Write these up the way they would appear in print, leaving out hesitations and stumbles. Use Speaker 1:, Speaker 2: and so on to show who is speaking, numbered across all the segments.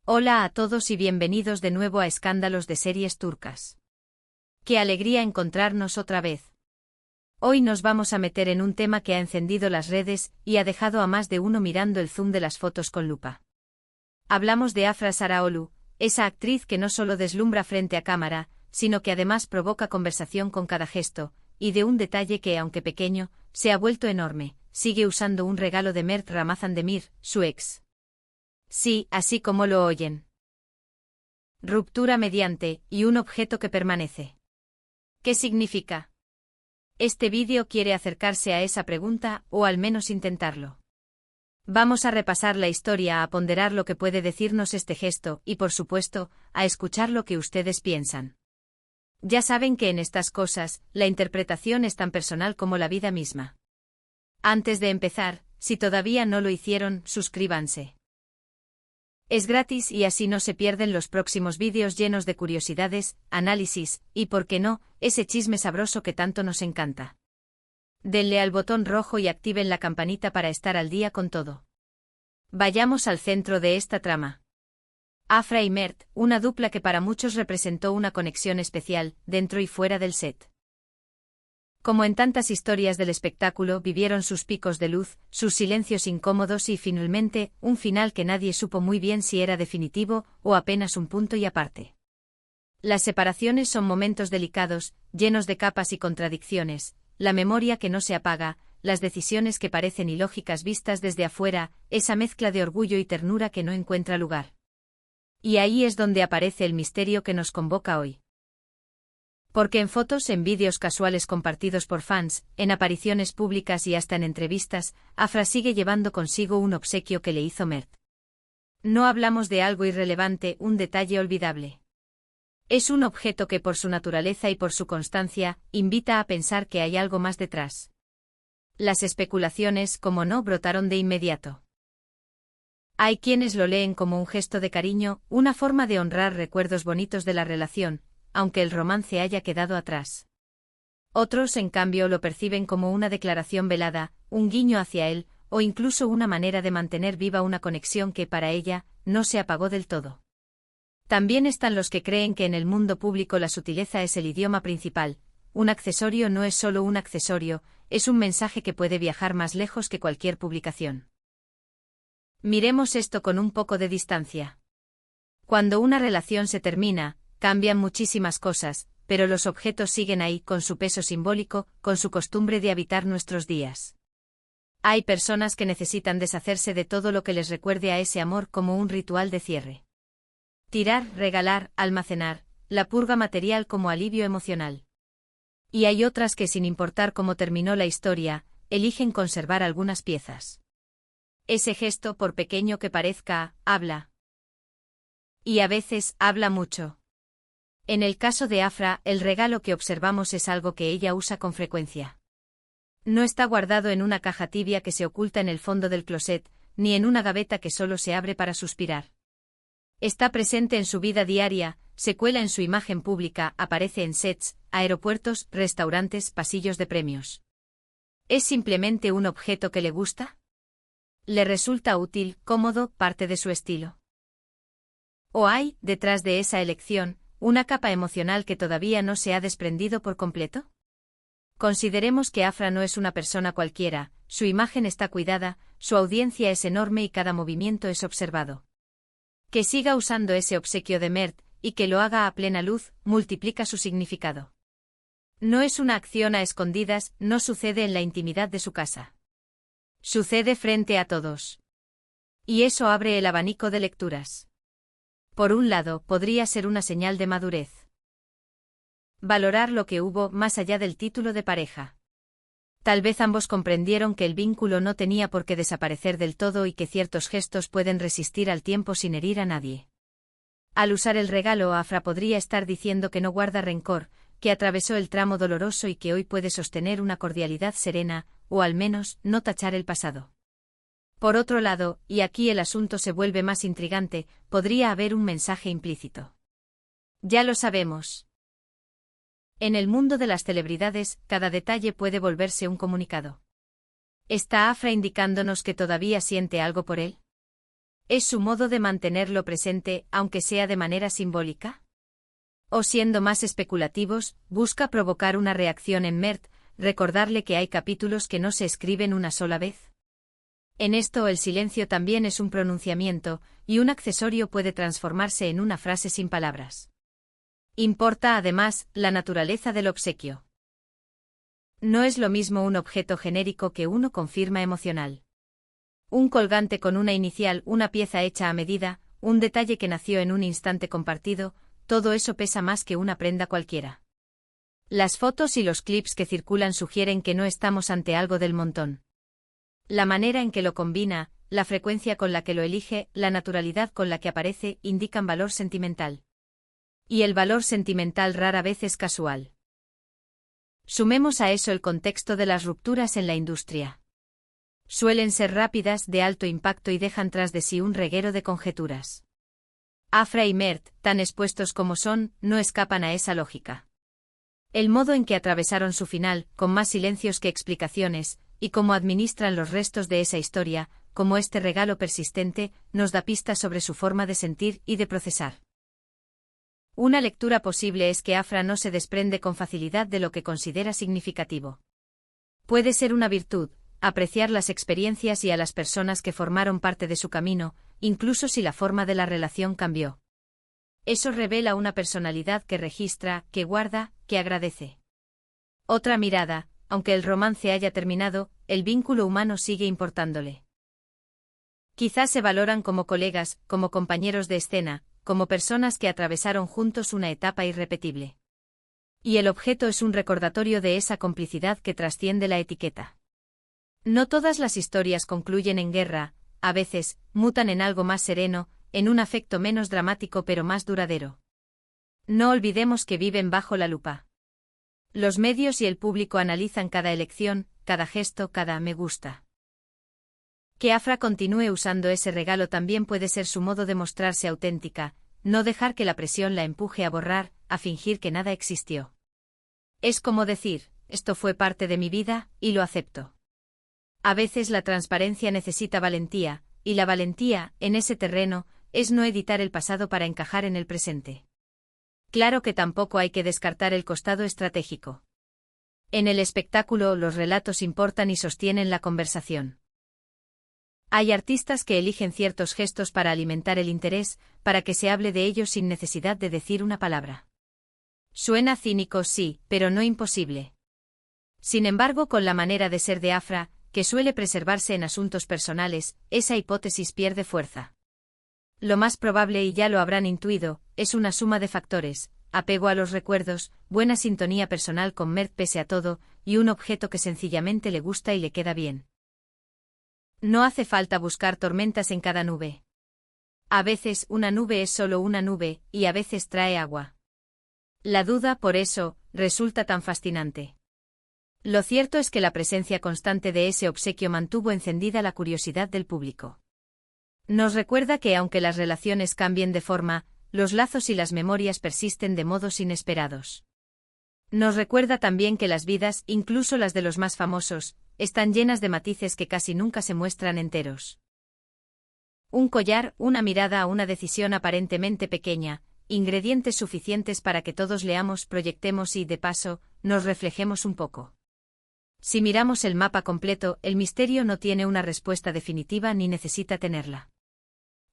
Speaker 1: Hola a todos y bienvenidos de nuevo a Escándalos de Series Turcas. ¡Qué alegría encontrarnos otra vez! Hoy nos vamos a meter en un tema que ha encendido las redes y ha dejado a más de uno mirando el zoom de las fotos con lupa. Hablamos de Afra Sarıoğlu, esa actriz que no solo deslumbra frente a cámara, sino que además provoca conversación con cada gesto, y de un detalle que, aunque pequeño, se ha vuelto enorme: sigue usando un regalo de Mert Ramazan-Demir, su ex. Sí, así como lo oyen. Ruptura mediante, y un objeto que permanece. ¿Qué significa? Este vídeo quiere acercarse a esa pregunta, o al menos intentarlo. Vamos a repasar la historia, a ponderar lo que puede decirnos este gesto, y por supuesto, a escuchar lo que ustedes piensan. Ya saben que en estas cosas, la interpretación es tan personal como la vida misma. Antes de empezar, si todavía no lo hicieron, suscríbanse. Es gratis y así no se pierden los próximos vídeos llenos de curiosidades, análisis, y, por qué no, ese chisme sabroso que tanto nos encanta. Denle al botón rojo y activen la campanita para estar al día con todo. Vayamos al centro de esta trama. Afra y Mert, una dupla que para muchos representó una conexión especial, dentro y fuera del set. Como en tantas historias del espectáculo, vivieron sus picos de luz, sus silencios incómodos y finalmente, un final que nadie supo muy bien si era definitivo o apenas un punto y aparte. Las separaciones son momentos delicados, llenos de capas y contradicciones, la memoria que no se apaga, las decisiones que parecen ilógicas vistas desde afuera, esa mezcla de orgullo y ternura que no encuentra lugar. Y ahí es donde aparece el misterio que nos convoca hoy. Porque en fotos, en vídeos casuales compartidos por fans, en apariciones públicas y hasta en entrevistas, Afra sigue llevando consigo un obsequio que le hizo Mert. No hablamos de algo irrelevante, un detalle olvidable. Es un objeto que por su naturaleza y por su constancia, invita a pensar que hay algo más detrás. Las especulaciones, como no, brotaron de inmediato. Hay quienes lo leen como un gesto de cariño, una forma de honrar recuerdos bonitos de la relación, aunque el romance haya quedado atrás. Otros, en cambio, lo perciben como una declaración velada, un guiño hacia él, o incluso una manera de mantener viva una conexión que, para ella, no se apagó del todo. También están los que creen que en el mundo público la sutileza es el idioma principal. Un accesorio no es solo un accesorio, es un mensaje que puede viajar más lejos que cualquier publicación. Miremos esto con un poco de distancia. Cuando una relación se termina, cambian muchísimas cosas, pero los objetos siguen ahí, con su peso simbólico, con su costumbre de habitar nuestros días. Hay personas que necesitan deshacerse de todo lo que les recuerde a ese amor, como un ritual de cierre. Tirar, regalar, almacenar, la purga material como alivio emocional. Y hay otras que, sin importar cómo terminó la historia, eligen conservar algunas piezas. Ese gesto, por pequeño que parezca, habla. Y a veces, habla mucho. En el caso de Afra, el regalo que observamos es algo que ella usa con frecuencia. No está guardado en una caja tibia que se oculta en el fondo del closet, ni en una gaveta que solo se abre para suspirar. Está presente en su vida diaria, se cuela en su imagen pública, aparece en sets, aeropuertos, restaurantes, pasillos de premios. ¿Es simplemente un objeto que le gusta? ¿Le resulta útil, cómodo, parte de su estilo? ¿O hay, detrás de esa elección, una capa emocional que todavía no se ha desprendido por completo? Consideremos que Afra no es una persona cualquiera, su imagen está cuidada, su audiencia es enorme y cada movimiento es observado. Que siga usando ese obsequio de Mert, y que lo haga a plena luz, multiplica su significado. No es una acción a escondidas, no sucede en la intimidad de su casa. Sucede frente a todos. Y eso abre el abanico de lecturas. Por un lado, podría ser una señal de madurez. Valorar lo que hubo más allá del título de pareja. Tal vez ambos comprendieron que el vínculo no tenía por qué desaparecer del todo y que ciertos gestos pueden resistir al tiempo sin herir a nadie. Al usar el regalo, Afra podría estar diciendo que no guarda rencor, que atravesó el tramo doloroso y que hoy puede sostener una cordialidad serena, o al menos, no tachar el pasado. Por otro lado, y aquí el asunto se vuelve más intrigante, podría haber un mensaje implícito. Ya lo sabemos. En el mundo de las celebridades, cada detalle puede volverse un comunicado. ¿Está Afra indicándonos que todavía siente algo por él? ¿Es su modo de mantenerlo presente, aunque sea de manera simbólica? O siendo más especulativos, busca provocar una reacción en Mert, recordarle que hay capítulos que no se escriben una sola vez. En esto el silencio también es un pronunciamiento, y un accesorio puede transformarse en una frase sin palabras. Importa además la naturaleza del obsequio. No es lo mismo un objeto genérico que uno con firma emocional. Un colgante con una inicial, una pieza hecha a medida, un detalle que nació en un instante compartido, todo eso pesa más que una prenda cualquiera. Las fotos y los clips que circulan sugieren que no estamos ante algo del montón. La manera en que lo combina, la frecuencia con la que lo elige, la naturalidad con la que aparece, indican valor sentimental. Y el valor sentimental rara vez es casual. Sumemos a eso el contexto de las rupturas en la industria. Suelen ser rápidas, de alto impacto y dejan tras de sí un reguero de conjeturas. Afra y Mert, tan expuestos como son, no escapan a esa lógica. El modo en que atravesaron su final, con más silencios que explicaciones, y cómo administran los restos de esa historia, como este regalo persistente, nos da pistas sobre su forma de sentir y de procesar. Una lectura posible es que Afra no se desprende con facilidad de lo que considera significativo. Puede ser una virtud, apreciar las experiencias y a las personas que formaron parte de su camino, incluso si la forma de la relación cambió. Eso revela una personalidad que registra, que guarda, que agradece. Otra mirada, aunque el romance haya terminado, el vínculo humano sigue importándole. Quizás se valoran como colegas, como compañeros de escena, como personas que atravesaron juntos una etapa irrepetible. Y el objeto es un recordatorio de esa complicidad que trasciende la etiqueta. No todas las historias concluyen en guerra, a veces, mutan en algo más sereno, en un afecto menos dramático pero más duradero. No olvidemos que viven bajo la lupa. Los medios y el público analizan cada elección, cada gesto, cada me gusta. Que Afra continúe usando ese regalo también puede ser su modo de mostrarse auténtica, no dejar que la presión la empuje a borrar, a fingir que nada existió. Es como decir, esto fue parte de mi vida, y lo acepto. A veces la transparencia necesita valentía, y la valentía, en ese terreno, es no editar el pasado para encajar en el presente. Claro que tampoco hay que descartar el costado estratégico. En el espectáculo los relatos importan y sostienen la conversación. Hay artistas que eligen ciertos gestos para alimentar el interés, para que se hable de ellos sin necesidad de decir una palabra. Suena cínico, sí, pero no imposible. Sin embargo, con la manera de ser de Afra, que suele preservarse en asuntos personales, esa hipótesis pierde fuerza. Lo más probable, y ya lo habrán intuido, es una suma de factores: apego a los recuerdos, buena sintonía personal con Mert pese a todo, y un objeto que sencillamente le gusta y le queda bien. No hace falta buscar tormentas en cada nube. A veces una nube es solo una nube, y a veces trae agua. La duda, por eso, resulta tan fascinante. Lo cierto es que la presencia constante de ese obsequio mantuvo encendida la curiosidad del público. Nos recuerda que aunque las relaciones cambien de forma, los lazos y las memorias persisten de modos inesperados. Nos recuerda también que las vidas, incluso las de los más famosos, están llenas de matices que casi nunca se muestran enteros. Un collar, una mirada, una decisión aparentemente pequeña, ingredientes suficientes para que todos leamos, proyectemos y, de paso, nos reflejemos un poco. Si miramos el mapa completo, el misterio no tiene una respuesta definitiva ni necesita tenerla.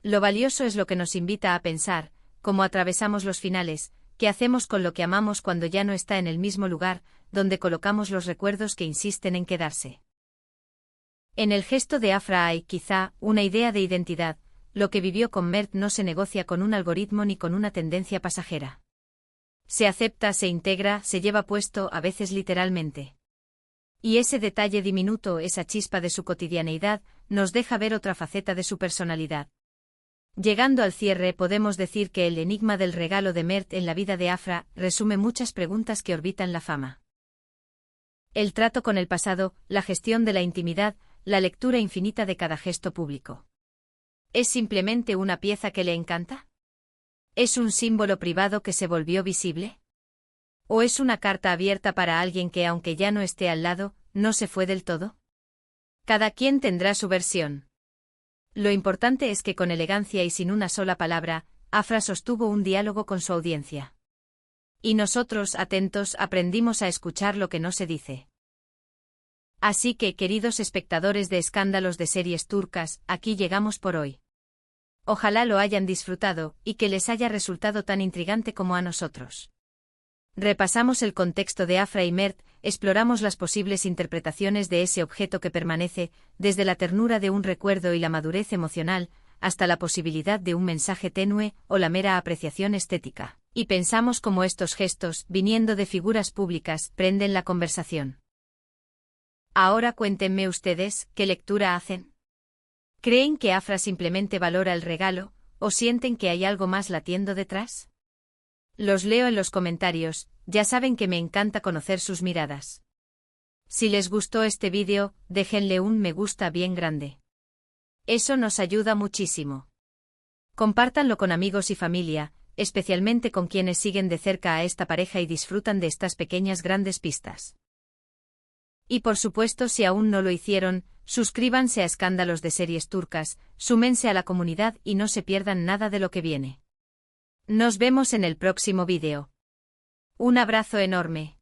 Speaker 1: Lo valioso es lo que nos invita a pensar, cómo atravesamos los finales, qué hacemos con lo que amamos cuando ya no está en el mismo lugar, donde colocamos los recuerdos que insisten en quedarse. En el gesto de Afra hay, quizá, una idea de identidad. Lo que vivió con Mert no se negocia con un algoritmo ni con una tendencia pasajera. Se acepta, se integra, se lleva puesto, a veces literalmente. Y ese detalle diminuto, esa chispa de su cotidianeidad, nos deja ver otra faceta de su personalidad. Llegando al cierre, podemos decir que el enigma del regalo de Mert en la vida de Afra resume muchas preguntas que orbitan la fama. El trato con el pasado, la gestión de la intimidad, la lectura infinita de cada gesto público. ¿Es simplemente una pieza que le encanta? ¿Es un símbolo privado que se volvió visible? ¿O es una carta abierta para alguien que, aunque ya no esté al lado, no se fue del todo? Cada quien tendrá su versión. Lo importante es que con elegancia y sin una sola palabra, Afra sostuvo un diálogo con su audiencia. Y nosotros, atentos, aprendimos a escuchar lo que no se dice. Así que, queridos espectadores de escándalos de series turcas, aquí llegamos por hoy. Ojalá lo hayan disfrutado, y que les haya resultado tan intrigante como a nosotros. Repasamos el contexto de Afra y Mert, exploramos las posibles interpretaciones de ese objeto que permanece, desde la ternura de un recuerdo y la madurez emocional, hasta la posibilidad de un mensaje tenue o la mera apreciación estética. Y pensamos cómo estos gestos, viniendo de figuras públicas, prenden la conversación. Ahora cuéntenme ustedes, ¿qué lectura hacen? ¿Creen que Afra simplemente valora el regalo, o sienten que hay algo más latiendo detrás? Los leo en los comentarios, ya saben que me encanta conocer sus miradas. Si les gustó este vídeo, déjenle un me gusta bien grande. Eso nos ayuda muchísimo. Compártanlo con amigos y familia, especialmente con quienes siguen de cerca a esta pareja y disfrutan de estas pequeñas grandes pistas. Y por supuesto, si aún no lo hicieron, suscríbanse a Escándalos de Series Turcas, súmense a la comunidad y no se pierdan nada de lo que viene. Nos vemos en el próximo vídeo. Un abrazo enorme.